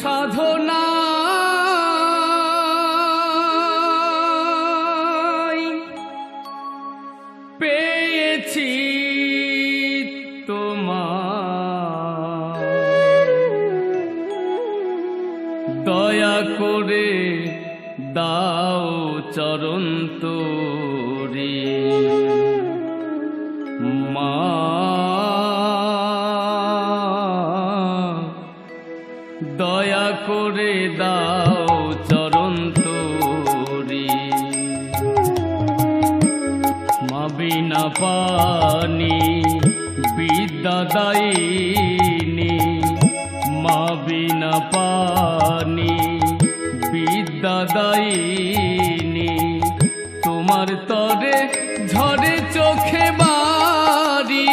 সাধনা পেয়েছি তোমার, দয়া করে দাও চরণ তোরে মা, দয়া করে দাও চরণ তোরে। মা বিনা পানি বিদ্যা দায়িনী, মা বিনা পানি বিদ্যা দায়িনী, তোমার তরে ঝরে চোখে বাড়ি,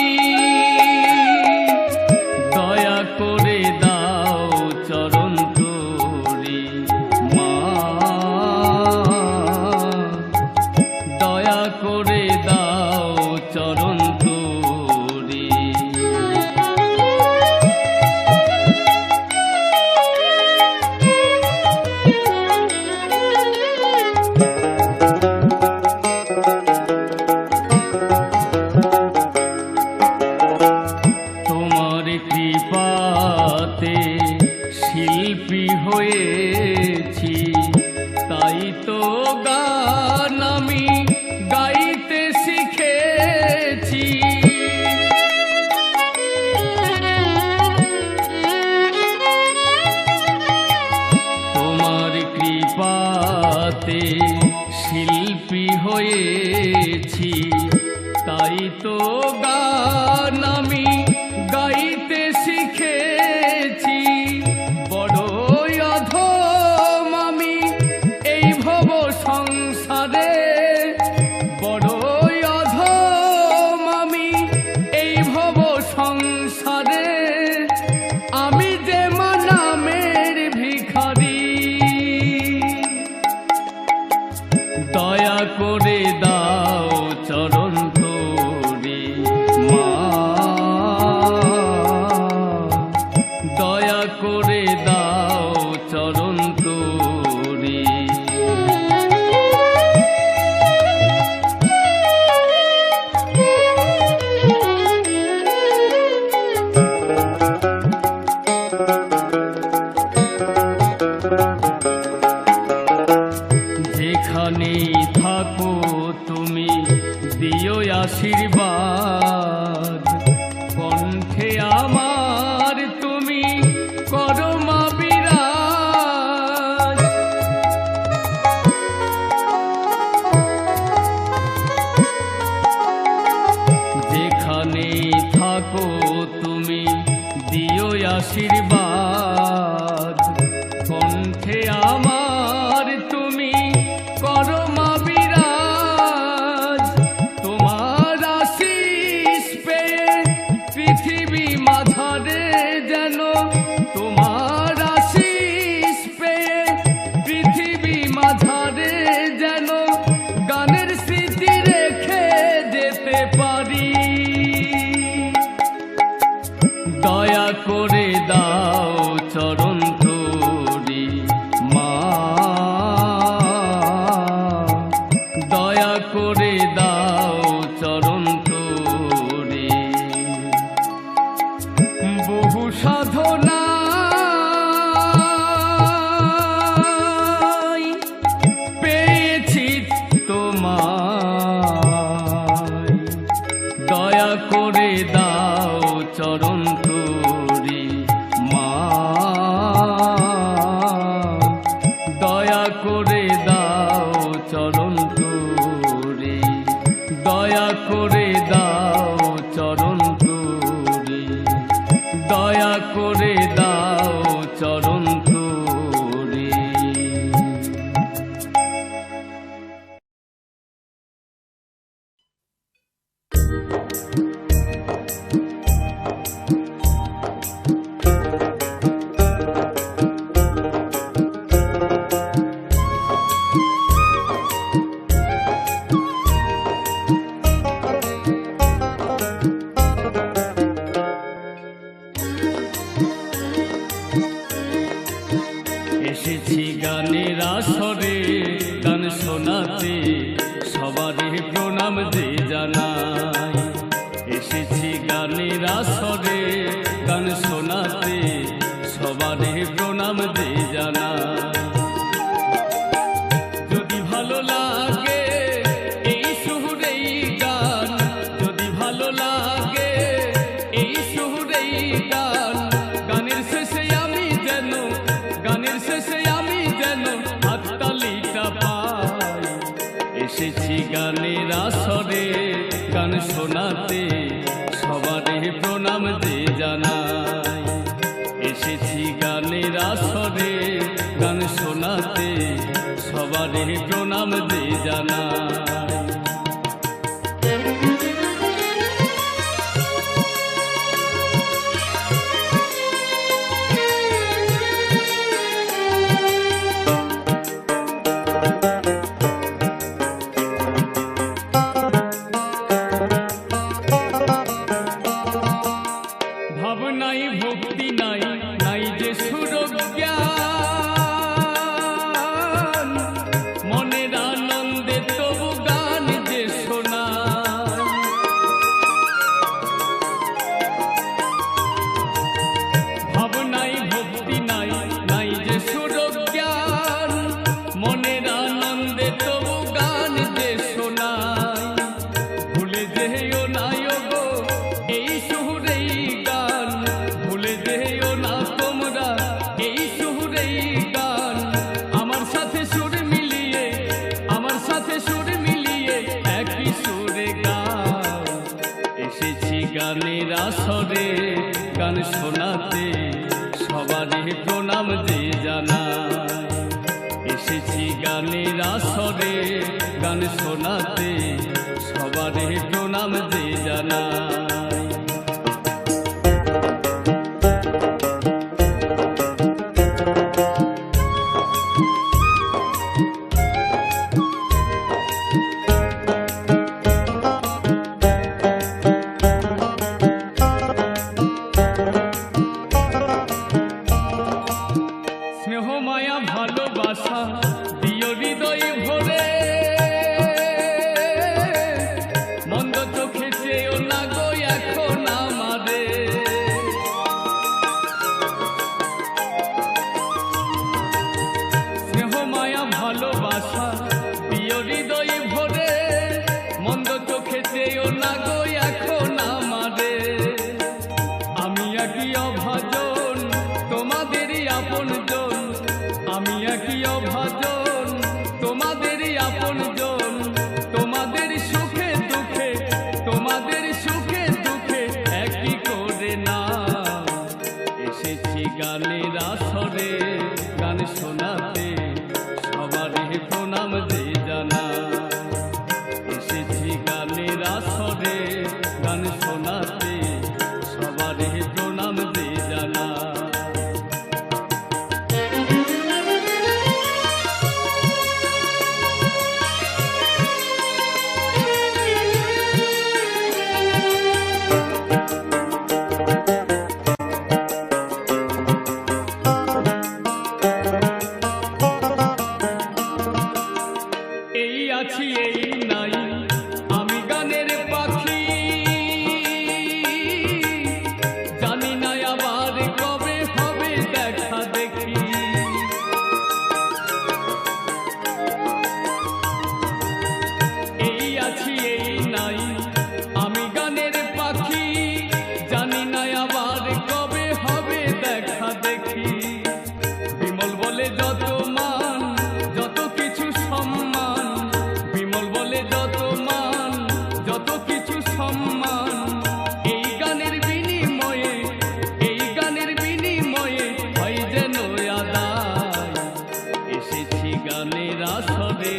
দয়া করে দাও চরণ তোরে মা, দয়া করে দাও চরণ তোরে। তোমার কৃপাতে শিল্পী হয়েছি, তাই তো গান আমি গাইতে শিখেছি। তোমার কৃপাতে শিল্পী হয়েছি, তাই তো গান আমি গাইতে শিখেছি। বড়ই অধম আমি এই ভব সংসারে, বড়ই অধম আমি এই ভব সংসারে, আমি যে নামের ভিখারি, দয়া করে দাও চরণ তোরে মা, দয়া করে দাও চরণ তোরে। যেখানেই থাকো তুমি দিও আশীর্বাদ, কণ্ঠে আমার তুমি করো মা বিরাজ। যেখানেই থাকো তুমি দিও আশীর্বাদ, কণ্ঠে আমার তুমি করো মা বিরাজ। তোমার আশীষ পেয়ে পৃথিবী মাঝারে যেন, তোমার আশীষ পেয়ে পৃথিবী মাঝারে যেন গানের স্মৃতি রেখে যেতে পারি, দয়া করে দাও চরণ তোরে মা, দয়া করে দাও চরণ তোরে। বহু সাধনা পেয়েছি তোমায়, দয়া করে দাও চরণ তোরে মা, দয়া করে দাও চরণ তোরে, দয়া করে দাও চরণ তোরে, দয়া করে দাও চরণ তোরে। যে জানাই। এসেছি গানের আসরে গান শোনাতে, সবারে প্রণাম যে জানাই। যদি ভালো লাগে এই সুরেই গান, যদি ভালো লাগে এই সুরেই গান, গানের শেষে আমি যেন, গানের শেষে আমি যেন হাততালিটা পাই। এসেছি গানের আসরে গান শোনাতে, সবারে প্রণাম যে জানাই। এসেছি গানের আসরে গান শোনাতে, সবারে প্রণাম যে জানাই। ভাবনাই ভক্তি নাই, নাই যে সুরজ্ঞান, মনের আনন্দে তবু গান যে শোনাই। ভাবনাই ভক্তি নাই, নাই যে সুরজ্ঞান, মনের আনন্দে তবু গান যে শোনাই। ভুলে যেও না গো এই সুরেই গান, ভুলে যেও না তোমরা এই সুরেই গান। আমার সাথে সুর মিলিয়ে, আমার সাথে সুর মিলিয়ে একই সুরে গান। এসেছি গানের আসরে গান শোনাতে, সবারে প্রণাম যে জানাই। এসেছি গানের আসরে গান শোনাতে, সবারে প্রণাম যে জানাই। স্নেহ মায়া ভালোবাসা দিও হৃদয়ে ভরে, মন্দ চোখে চেয়েও না গো এখন আমারে। স্নেহ মায়া ভালোবাসা দিও হৃদয়ে ভরে, মন্দ চোখে চেয়েও না গো এখন আমারে। আমি একই অভাজন তোমাদেরই আপনজন, আমি একই অভাজন তোমাদেরই আপনজন। তোমাদের সুখে দুঃখে, তোমাদের সুখে দুঃখে একই করে না। এসেছি গানের আসরে গান শোনাতে, সবারে প্রণাম যে জানাই। এসেছি গানের আসরে গান শোনাতে, সবারে প্রণাম যে জানাই। এই আছি এই নাই আমি গানের পাখি, জানি না আবার কবে হবে দেখা দেখি। এই আছি এই নাই আমি গানের পাখি, জানি না আবার কবে হবে দেখা দেখি। বিমল বলে যত মান, যত কিছু সম্মান, বিমল বলে যত মান, যত কিছু সম্মান। এই গানের বিনিময়ে, এই গানের বিনিময়ে হয় যেন আদায়। এসেছি গানের আসরে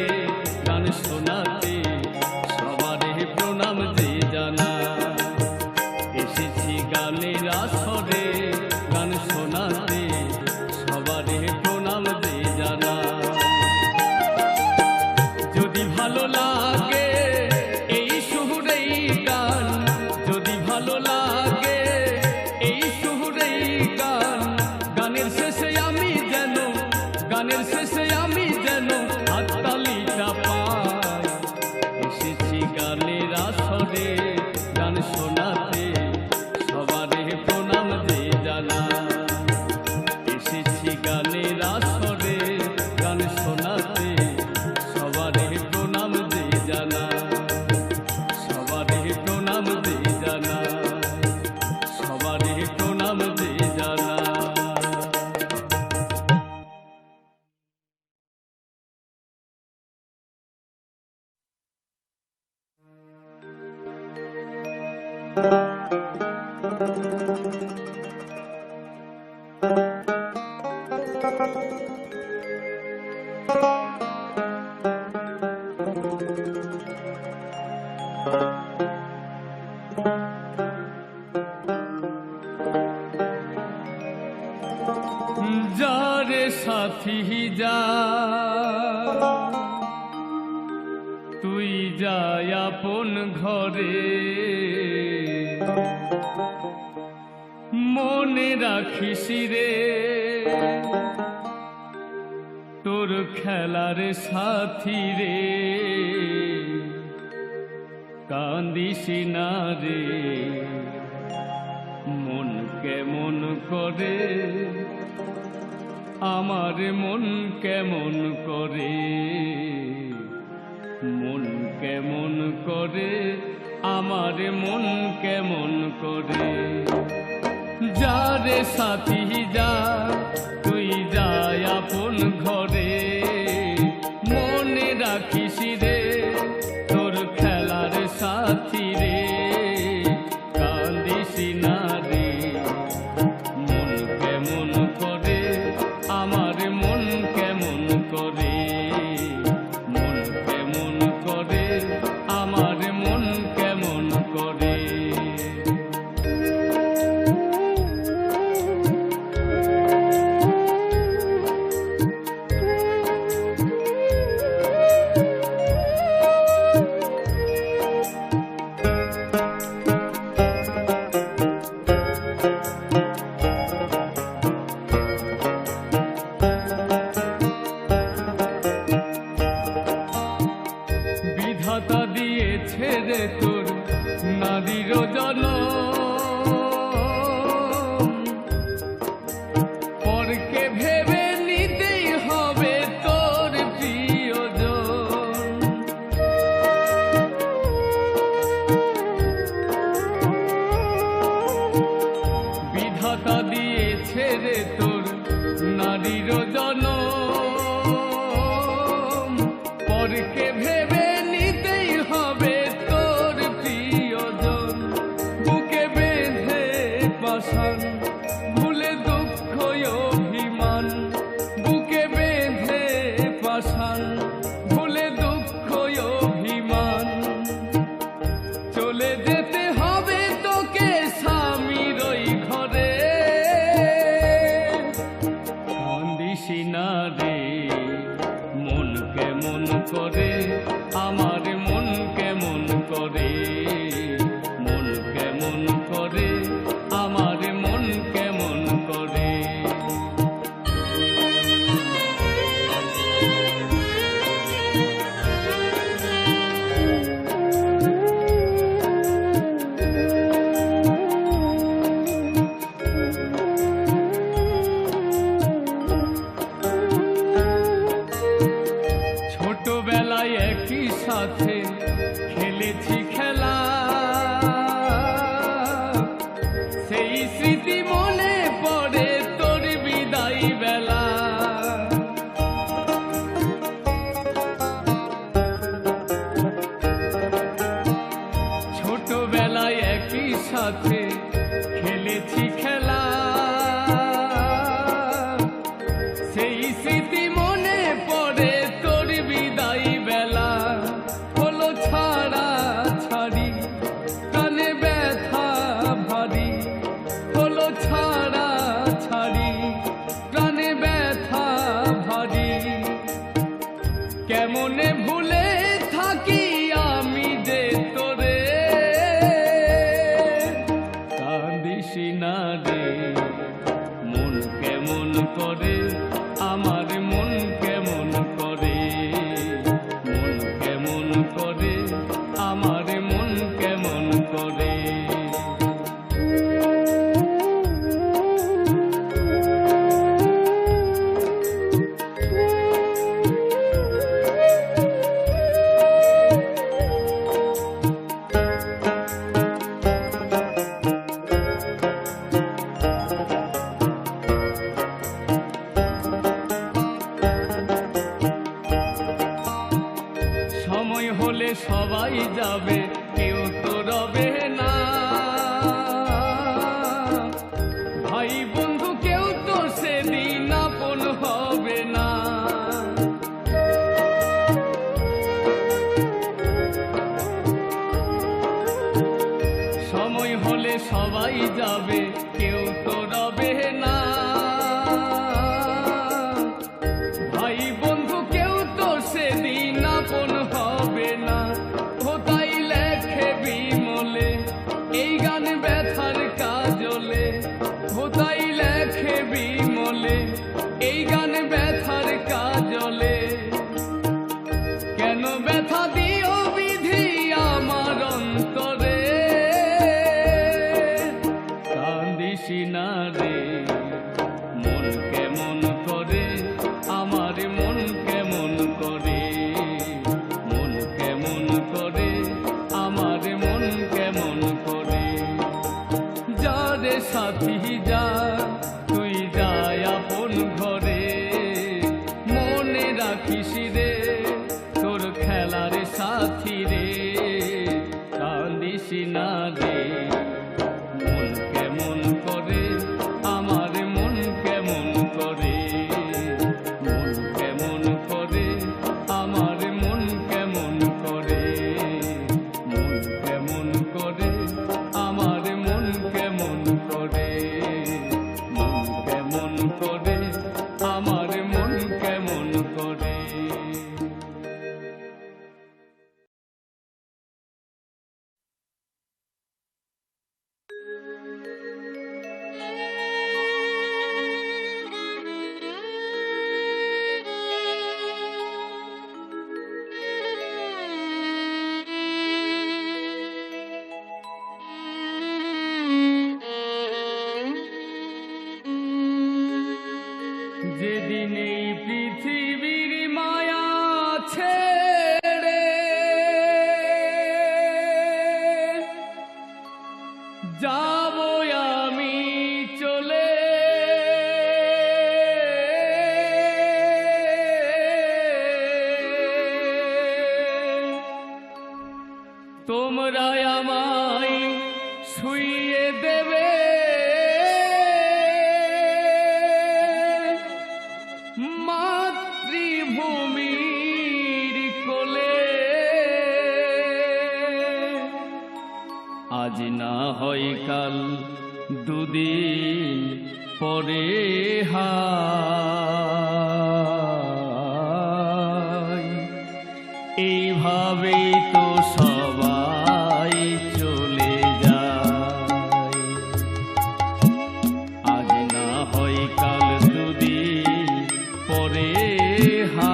গান শোনাতে, সবারে প্রণাম যে জানাই। এসেছি গানের আসরে গান শোনাতে, সবারে প্রণাম যে জানাই। যদি ভালো লাগে এই সুরেই গান, যারে সাথী যা তুই যাই আপন ঘরে, মনে রাখিস রে তোর খেলার সাথী রে, কান্দিস না রে মন কেমন করে, আমার মন কেমন করে, মন কেমন করে, আমার মন কেমন করে। যারে সাথী যা তুই যাই আপন ঘরে, মনে রাখিস রে তোর খেলার সাথী রে, কান্দিস না রে মন কেমন করে, আমার মন কেমন করে, মন কেমন করে, আমার মন কেমন করে। বিধাতা দিয়েছে রে তোর নারীর জনম, পরকে ভেবে নিতেই হবে তোর প্রিয়জন। বিধাতা দিয়েছে রে তোর নারীর জনম, পরকে ভেবে নিতেই হবে তোর প্রিয়জন। বুকে বেঁধে পাশান ভুলে দুঃখ অভিমান, বুকে বেঁধে পাশান ভুলে দুঃখ অভিমান, চলে যেতে হবে তোকে স্বামীর ওই ঘরে, কান্দিস না রে মন কেমন করে, আমার মন কেমন করে, মন কেমন করে, আমার মন কেমন করে। ছোটবেলায় একই সাথে খেলেছি খেলা, সেই স্মৃতি মনে পড়ে তোর বিদায় বেলা। ছোটবেলায় একই সাথে খেলেছি খেলা, সেই স্মৃতি মনে পড়ে তোর বিদায় বেলা। হলো ছাড়া ছাড়ি কানে ব্যথা ভারী, হলো ছাড়া ছাড়ি কানে ব্যথা ভারী, কেমনে ভুলে থাকি আমি যে তোরে, কান্দিস না রে যাবে, কেউ তো রবে না। ভাই বন্ধু কেউ তো সেদিন আপন হবে না। ও তাই লেখে বিমলে এই গান ব্যথার কাজলে। ও তাই লেখে বিমলে এই গান ব্যথার কাজলে। কেন ব্যথা দিও বিধি আমার অন্তরে, কান্দিসি না রে মন কেমন করে, আমার মন কেমন করে, মন কেমন করে, আমার মন কেমন করে। যারে সাথী যা তুই যায় আপন ঘরে, মনে রাখিস রে তোর খেলার সাথী রে, কান্দিস না রে মন কেমন করে, আমার মন কেমন করে, মন কেমন করে, আমার মন কেমন করে, মন কেমন করে, আমার মন কেমন করে, মন কেমন করে, আমার মন কেমন করে। যেদিন এই পৃথিবীর মায়া ছেড়ে যাব আমি চলে, তোমরা আমায় শুইয়ে দেবে মাতৃভূমির কোলে। আজ না হয় কাল দুদিন পরে হায়, এইভাবেই তো সবাই চলে যায়। আজ না হয় কাল দুদিন পরে হায়,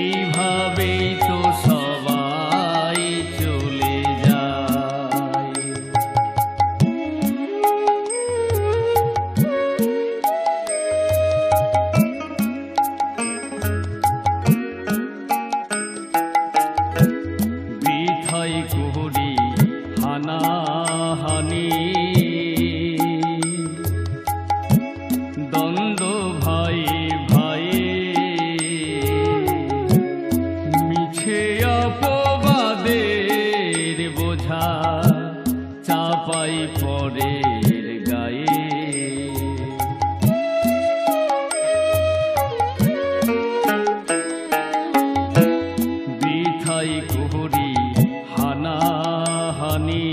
এইভাবেই তো সবাই চলে যায়। বৃথাই করি হানাহানি, দ্বন্দ্ব ভাই ভাই, মিছে অপবাদের বোঝা চাপাই পরের গায়ে। বৃথাই করি হানাহানি,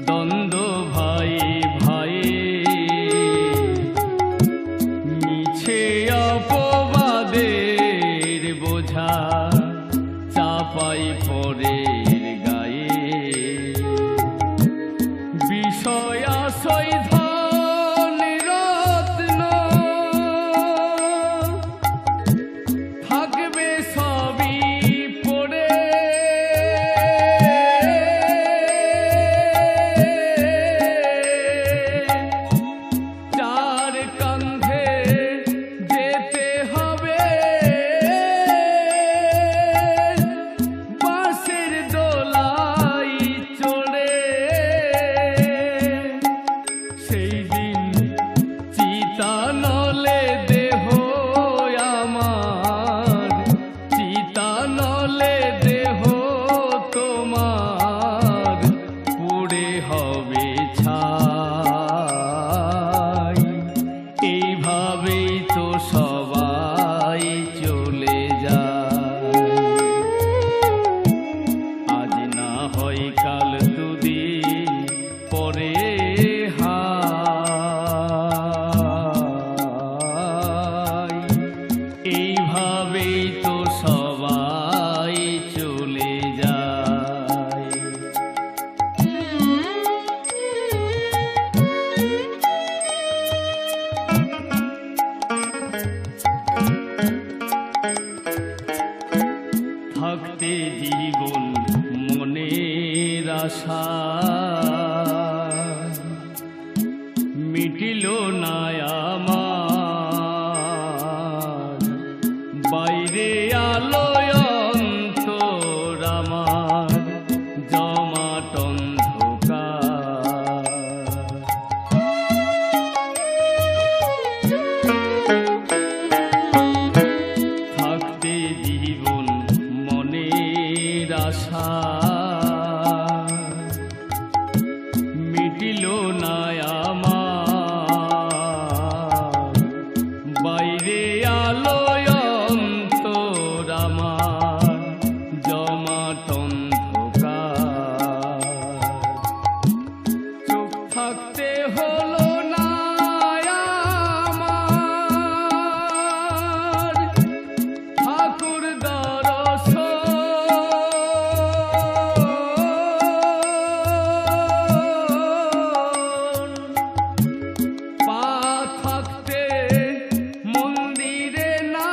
দ্বন্দ্ব ভাই ভাই, মিছে অপবাদের বোঝা চাপাই পরের গায়ে। বিষয় আশয় ধন রত্ন থাকবে সবই পড়ে, যার কাঁধে যেতে হবে বাঁশের আশা মিটিল না আমার, বাইরে আলোয় অন্তর আমার জমাট অন্ধকার। থাকতে জীবন মনের আশা মিটিল না আমার, বাইরে আলোয় অন্তর আমার জমাট অন্ধকার। চুপ থাকতে হলো না আমার ঠাকুর দর্শন। পা থাকতে মন্দিরে না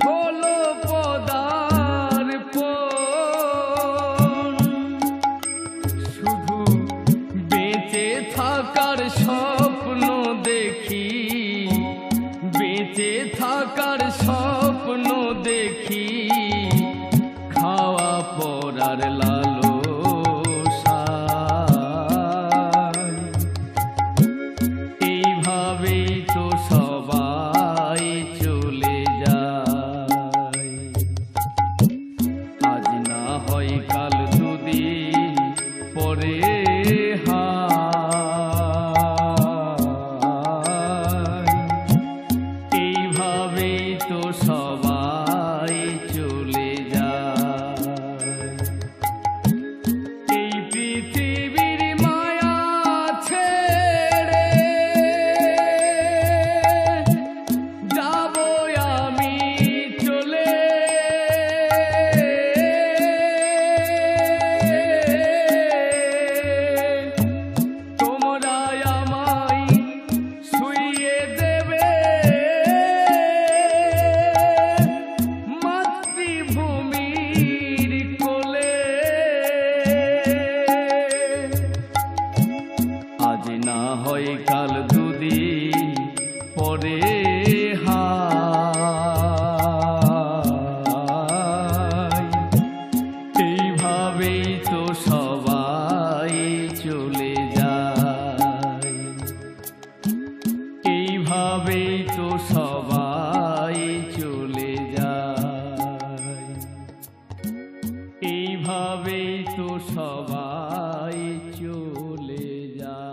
হলো পদার্পণ। শুধু বেঁচে থাকার স্বপ্ন দেখি, বেঁচে থাকার স্বপ্ন দেখি, খাওয়া পরার লালসায়। এইভাবেই তো সবাই চলে যায়। আজ না হয় কাল দুদিন পরে হায়। এইভাবেই তো সবাই চলে যায়। এই পৃথিবীর মায়া ছেড়ে যাব আমি চলে। তোমরা আমায় শুইয়ে দেবে মাতৃভূমির কোলে। আজ না হয় কাল দুদিন পরে হায়। এইভাবেই তো সবাই চলে যায়। এইভাবেই তো সবাই চলে যায়। এইভাবেই তো সবাই চলে যায়।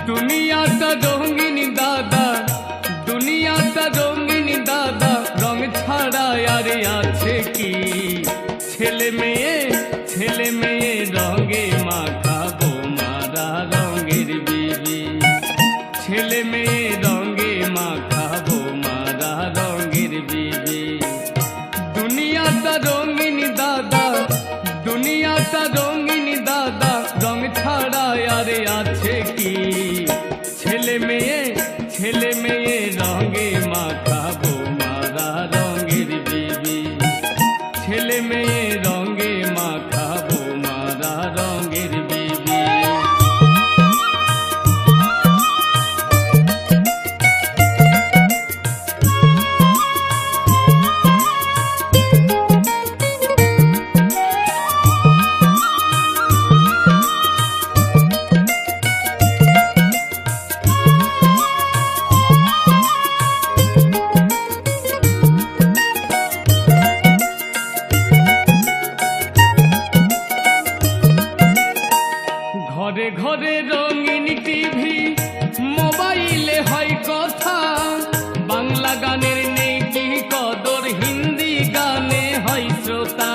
দুনিয়াটা রঙিন দাদা, দুনিয়াটা রঙিন দাদা, রং ছাড়া আর আছে কি? ছেলে মেয়ে রঙে মাখাবো মারা রঙের বিবি। ছেলে মেয়ে রঙে মাখাবো মারা রঙের বিবি। দুনিয়াটা রঙিন দাদা, দুনিয়াটা রঙিন দাদা, রং ছাড়া আর আছে কি? ছেলে মেয়ে রঙে মাখাবো মারা রঙের বিবি। ছেলে মেয়ে রঙে মাখাবো মারা রঙের বিবি। ঘরে ঘরে রঙিন টিভি, মোবাইলে হয় কথা। বাংলা গানের নেই কি কদর, হিন্দি গানে হয় শ্রোতা।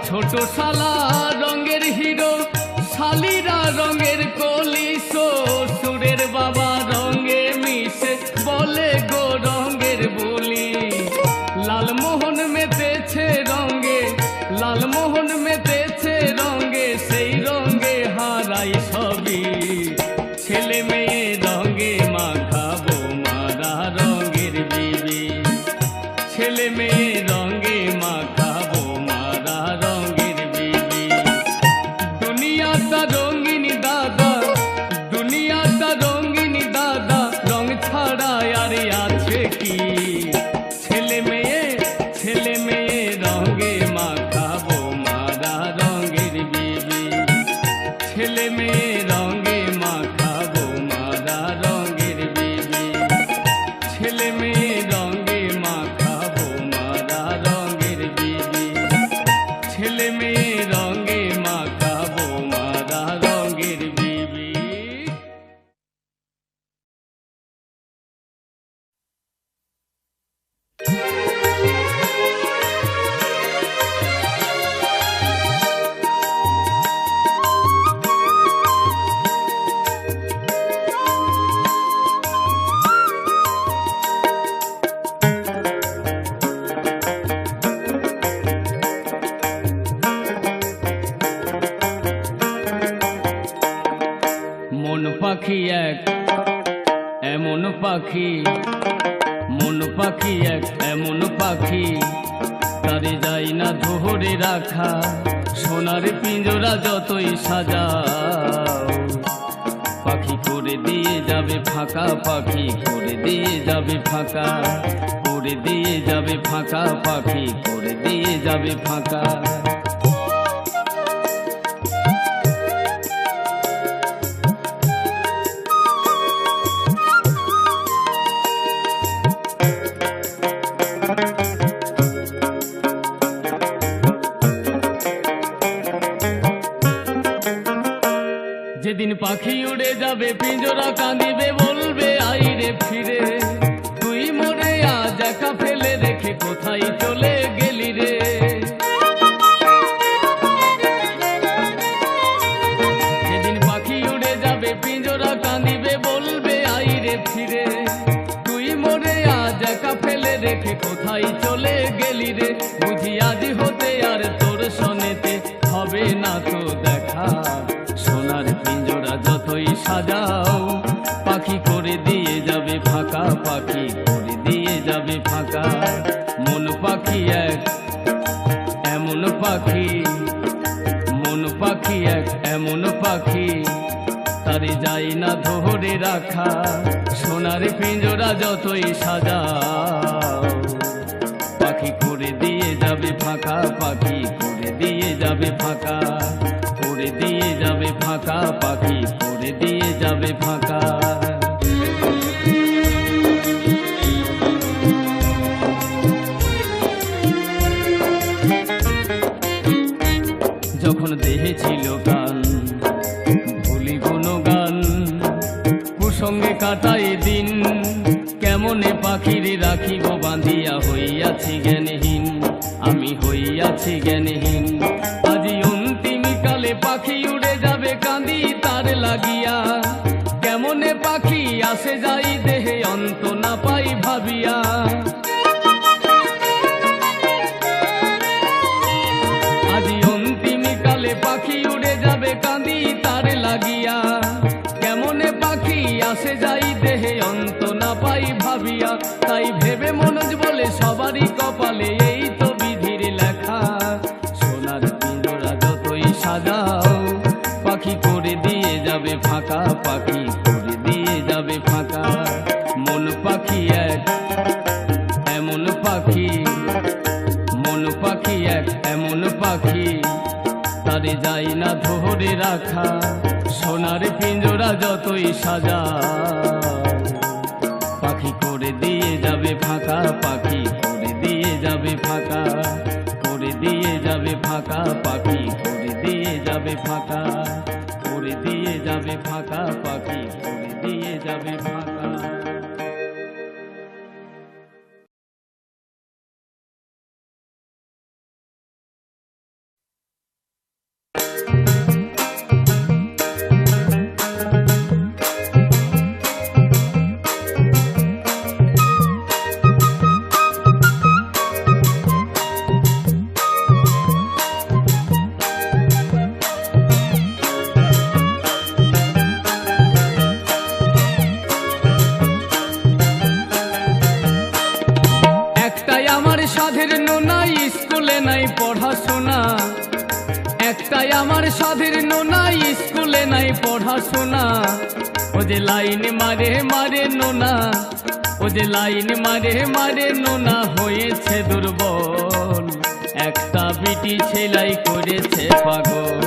ছোট শালা রঙের হিরো, শালিরা রঙের কলি, শ্বশুরের বাবা রঙে মিশে বলে গো রঙের বলি। লালমোহন মেতেছে রঙে, লালমোহন মেতেছে রঙে, সেই রঙে হারাই সবই। ছেলে মেয়ে রঙে মাখাবো মারা রঙের বিবি, ছেলে মেয়ে রঙে মাখাবো মারা রঙের বিবি। দুনিয়াটা রঙিন দাদা, দুনিয়াটা রঙিন দাদা, রং ছাড়া আর আছে কি? ছেলে মেয়ে, ছেলে মেয়ে রঙে মাখাবো মারা রঙের বিবি, ছেলে মেয়ে রঙে মাখাবো মারা রঙের বিবি, ছেলে মেয়ে রঙে মাখাবো মারা রঙের বিবি, ছেলে মেয়ে রঙে মাখাবো মারা রঙের বিবি। মন পাখি এক এমন পাখি, মন পাখি এক এমন পাখি, তারে যাই না ধরে রাখা। সোনার পিঞ্জরা যতই সাজাও, পাখি করে দিয়ে যাবে ফাঁকা, পাখি করে দিয়ে যাবে ফাঁকা, করে দিয়ে যাবে ফাঁকা, পাখি করে দিয়ে যাবে ফাঁকা। যেদিন পাখি উড়ে যাবে পিঞ্জরা কাঁদিবে, বলবে আইরে ফিরে, তুই মরে আজ একা ফেলে রেখে কোথায় চলে গেলি রে। যেদিন পাখি উড়ে যাবে পিঞ্জরা কাঁদিবে, বলবে আইরে ফিরে, তুই মরে আজ একা ফেলে রেখে কোথায় চলে গেলি রে। বুঝি আজ হতে আর তোর সনেতে হবে না তো দেখা, সোনার পিঞ্জরা যতই সাজাও, পাখি করে দিয়ে যাবে ফাঁকা, পাখি করে দিয়ে যাবে ফাঁকা। মন পাখি এক এমন পাখি, মন পাখি এক এমন পাখি, তারে যাই না ধরে রাখা। সোনার পিঞ্জরা যতই সাজাও, পাখি করে দিয়ে যাবে ফাঁকা, পাখি করে দিয়ে যাবে ফাঁকা, করে দিয়ে যাবে ফাঁকা, পাখি করে দিয়ে যাবে ফাঁকা। যখন দেহে ছিল গান ভুলি কোনো গান, প্রসঙ্গে কাটাই দিন, কেমনে পাখিরে রাখিব বাঁধিয়া, হইয়াছি জ্ঞানহীন, আমি হইয়াছি জ্ঞানহীন। আজি অন্তিম কালে পাখি উড়ে যাবে কাঁদি তার লাগিয়া, কেমনে পাখি আসে যাই দেহে অন্ত না পাই ভাবিয়া। আজি অন্তিম কালে পাখি উড়ে যাবে কাঁদি তার লাগিয়া, কেমনে পাখি আসে যাই দেহে অন্ত না পাই ভাবিয়া। তাই ভেবে মনোজ বলে সবারই কপালে এই তো বিধির লেখা, সোনার পিঞ্জরা যতই সাজাও, পাখি করে দিয়ে যাবে ফাঁকা, পাখি করে দিয়ে যাবে ফাঁকা। মন পাখি এক এমন পাখি, মন পাখি এক এমন পাখি, তারে যাই না ধরে রাখা। সোনার পিঞ্জরা যতই সাজাও, পাখি করে দিয়ে যাবে ফাঁকা, পাখি করে দিয়ে যাবে ফাঁকা, করে দিয়ে যাবে ফাঁকা, পাখি করে দিয়ে যাবে ফাঁকা, করে দিয়ে যাবে ফাঁকা, পাখি করে দিয়ে যাবে ফাঁকা। স্কুলে নাই পড়াশোনা, একটাই আমার সাধের নোনা, স্কুলে নাই পড়াশোনা। ও যে লাইন মারে মারে নোনা, ও যে লাইন মারে মারে নোনা, হয়েছে দুর্বল। একটা বিটি ছেলাই করেছে পাগল,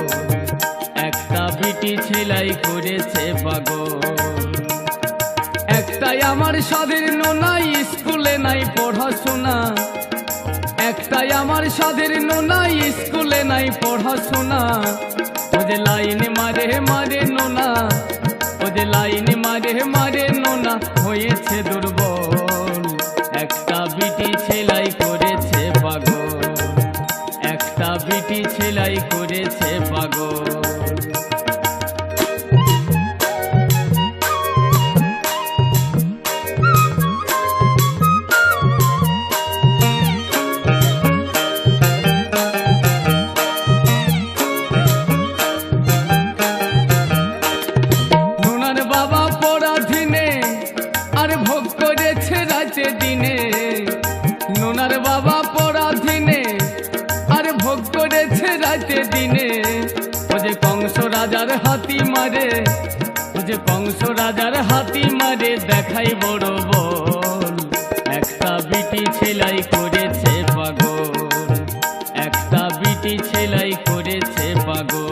একটা বিটি ছেলাই করেছে পাগল। একটাই আমার সাধের নোনা, স্কুলে নাই পড়াশোনা, একটাই আমার সাধের নোনা, স্কুলে নাই পড়াশোনা। ও যে লাইন মারে মারে নোনা, ও যে লাইন মারে মারে নোনা, হয়েছে দুর্বল। একটা বিটি ছেলাই করেছে পাগল, একটা বিটি ছেলাই করেছে পাগল। নোনার বাবা পরাধীনে আর ভোগ করেছে রাতে দিনে। ও যে কংস রাজার হাতি মারে, ও যে কংস রাজার হাতি মারে, দেখাই বড় বল। একটা বিটি ছেলাই করেছে পাগল, একটা বিটি ছেলাই করেছে পাগল।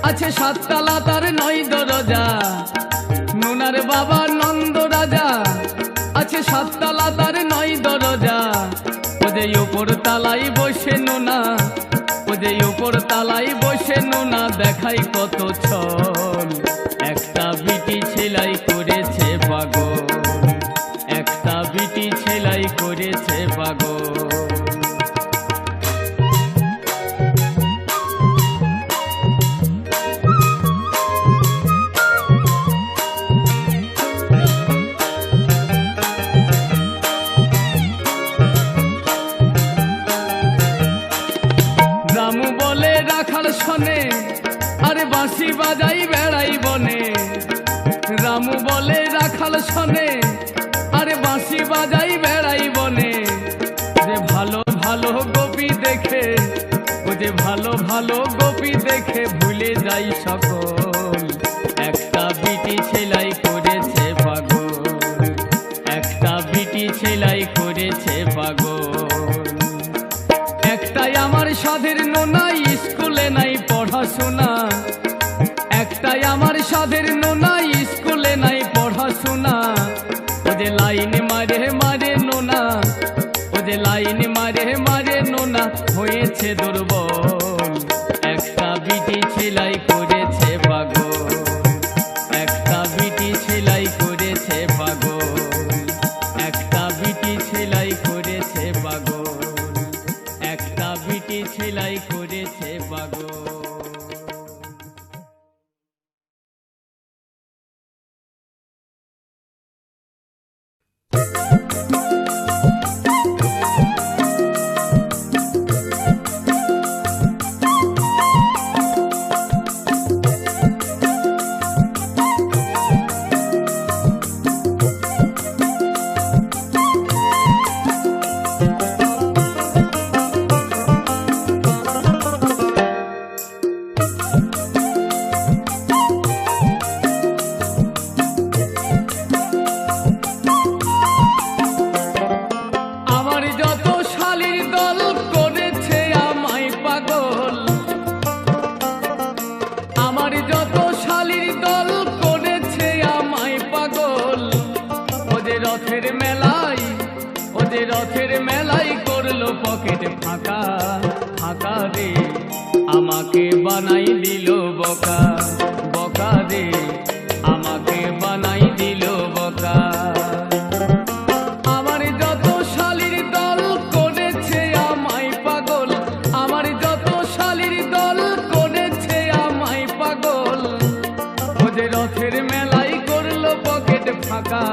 আছে সাততলা তার 9 দরজা, নোনার বাবা নন্দ রাজা, আছে সাততলা তার 9 দরজা। ও যে উপর তালাই বসে নোনা, ও যে উপর তালাই বসে নোনা, দেখাই কত ছল। একটা বিটি ছেলাই করেছে পাগল, একটা বিটি ছেলাই করেছে পাগল। রামু বলে রাখাল শোনে, আরে বাঁশি বাজাই বেড়াই বনে। রামু বলে রাখাল শোনে, আরে বাঁশি বাজাই বেড়াই বনে। যে ভালো ভালো গোপী দেখে, ও যে ভালো ভালো গোপী দেখে, ভুলে যাই সকল। একটা বিটি ছেলাই করেছে পাগল, একটা বিটি ছেলাই করেছে পাগল। একটাই আমার সাধের নোনা, স্কুলে নাই পড়াশোনা, একটাই আমার সাধের নোনা, স্কুলে নাই পড়াশোনা। ও যে লাইন মারে মারে নোনা, ও যে লাইন মারে মারে নোনা, হয়েছে দুর্বল। একটা বিটি ছেলাই করেছে পাগল, একটা বিটি ছেলাই করেছে পাগল, একটা বিটি ছেলাই করেছে পাগল, একটা বিটি ছেলাই করেছে পাগল। রথের মেলাই করলো পকেট ফাঁকা ফাঁকা রে, আমাকে বানাই দিল বোকা বোকা রে, আমাকে বানাই দিল বোকা। আমার যত শালীর দল করেছে আমায় পাগল, আমার যত শালীর দল করেছে আমায় পাগল। ও যে রথের মেলাই করলো পকেট ফাঁকা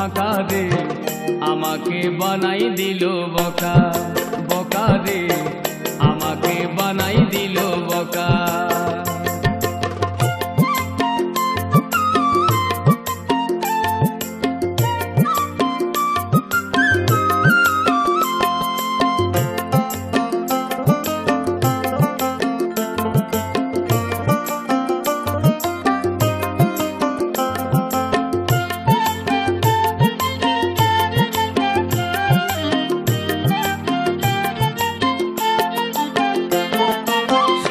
ফাঁকা রে আমাকে বানাই দিল বোকা, বোকা রে আমাকে বানাই দিল বোকা।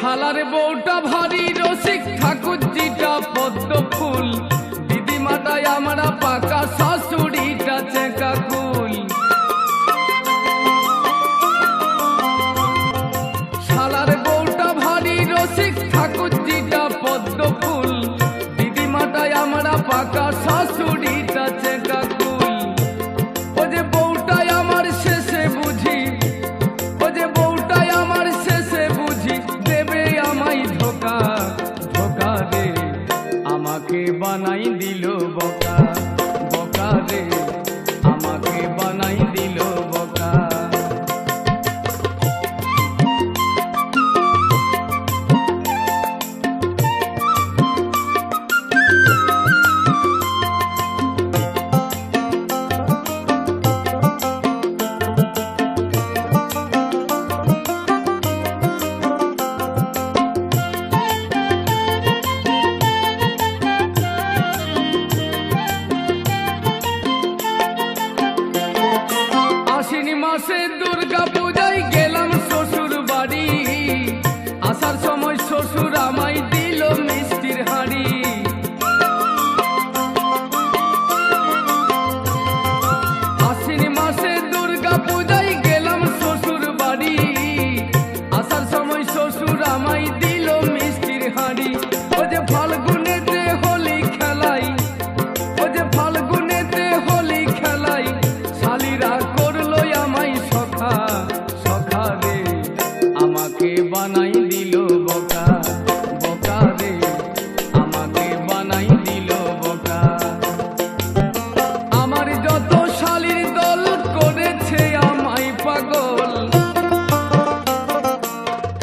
শালার বউটা ভারী রসিক, ঠাকুরজিটা পদ্ম ফুল, দিদিমাটাই আমরা পাকা, শাশুড়িটা চেকা কুল। শালার বউটা ভারী রসিক, ঠাকুরজিটা পদ্ম ফুল, দিদিমাটাই আমরা পাকা, শাশুড়িটা চেকা কুল। ও যে বউটাই আমার শেষে বুঝি, ও যে বউটাই আমার শেষে বুঝি দেবে আমায় ধোকা, ধোকা রে আমাকে বানাই দিল বোকা, বোকা রে আমাকে বানাই দিল বোকা। আশ্বিন মাসে দুর্গা পূজায় গেলাম শ্বশুর বাড়ি, আসার সময় শ্বশুর আমায় দিল মিষ্টির হাঁড়ি। আশ্বিন মাসে দুর্গা পূজায় গেলাম শ্বশুর বাড়ি, আসার সময় শ্বশুর আমায় দিল মিষ্টির হাঁড়ি। ও যে ফাল্গুনেতে হোলি খেলাই, ও যে ফাল্গুনেতে হোলি খেলাই, শালিরা করলো আমায় সখা, সখা রে আমাকে বানাই দিল বোকা, বোকা রে আমাকে বানাই দিল বোকা। আমার যত শালির দল করেছে আমায় পাগল,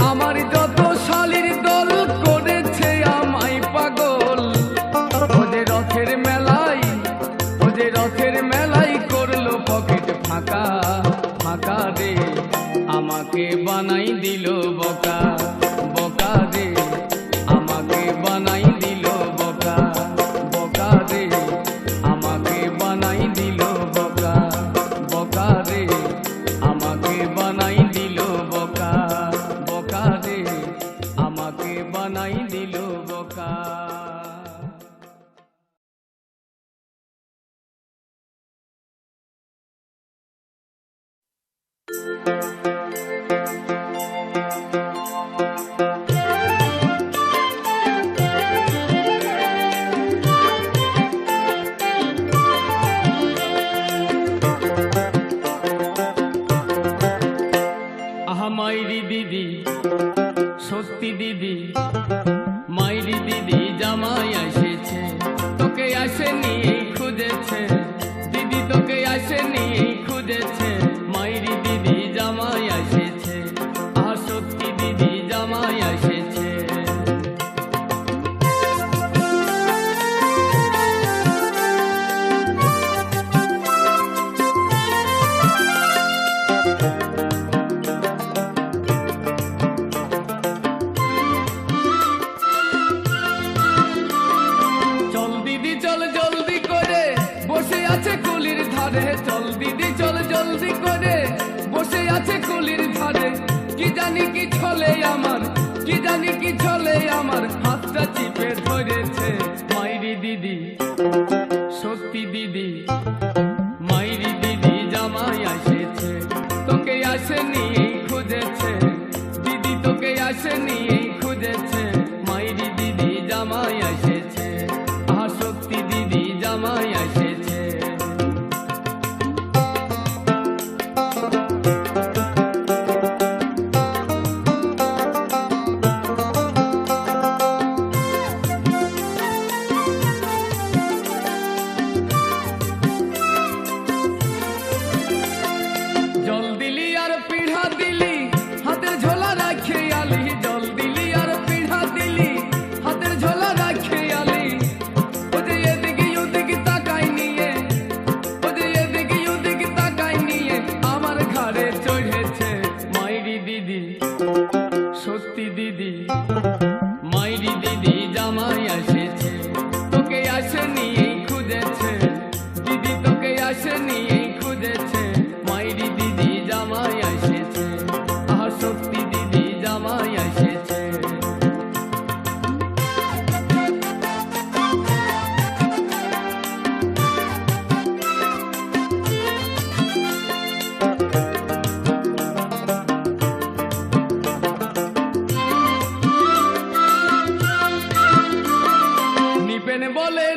আমার যত শালির দল করেছে আমায় পাগল। ও যে রথের মেলায়, ও যে রথের মেলায় করলো পকেট ফাঁকা, ফাঁকা রে আমাকে বানাই দিল বোকা, বোকা রে আমাকে বানাই দিল বোকা, বোকা রে আমাকে বানাই দিল বোকা, বোকা রে আমাকে বানাই দিল বোকা, বোকা রে আমাকে বানাই দিল বোকা। আহা মাইরি দিদি, সত্যি দিদি, মাইরি দিদি জামাই এসেছে, তোকে আসেনি খুঁজেছে, দিদি তোকে আসেনি খুঁজেছে, মাইরি দিদি জামাই এসেছে, আহা সত্যি দিদি জামাই এসেছে। চল দিদি চল জলদি করে, বসে আছে কুলির ধারে, চল দিদি চল জলদি করে, বসে আছে কুলির ধারে। কি জানি কি ছলে আমার, কি জানি কি ছলে আমার, হাতটা চিপে ধরেছে মাইরি দিদি, সত্যি দিদি, মাইরি দিদি জামাই এসেছে, তোকে আসেনি খুঁজেছে, দিদি তোকে আসেনি খুঁজেছে, মাইরি দিদি জামাই এসেছে, আহা সত্যি দিদি জামাই এসেছে। বলে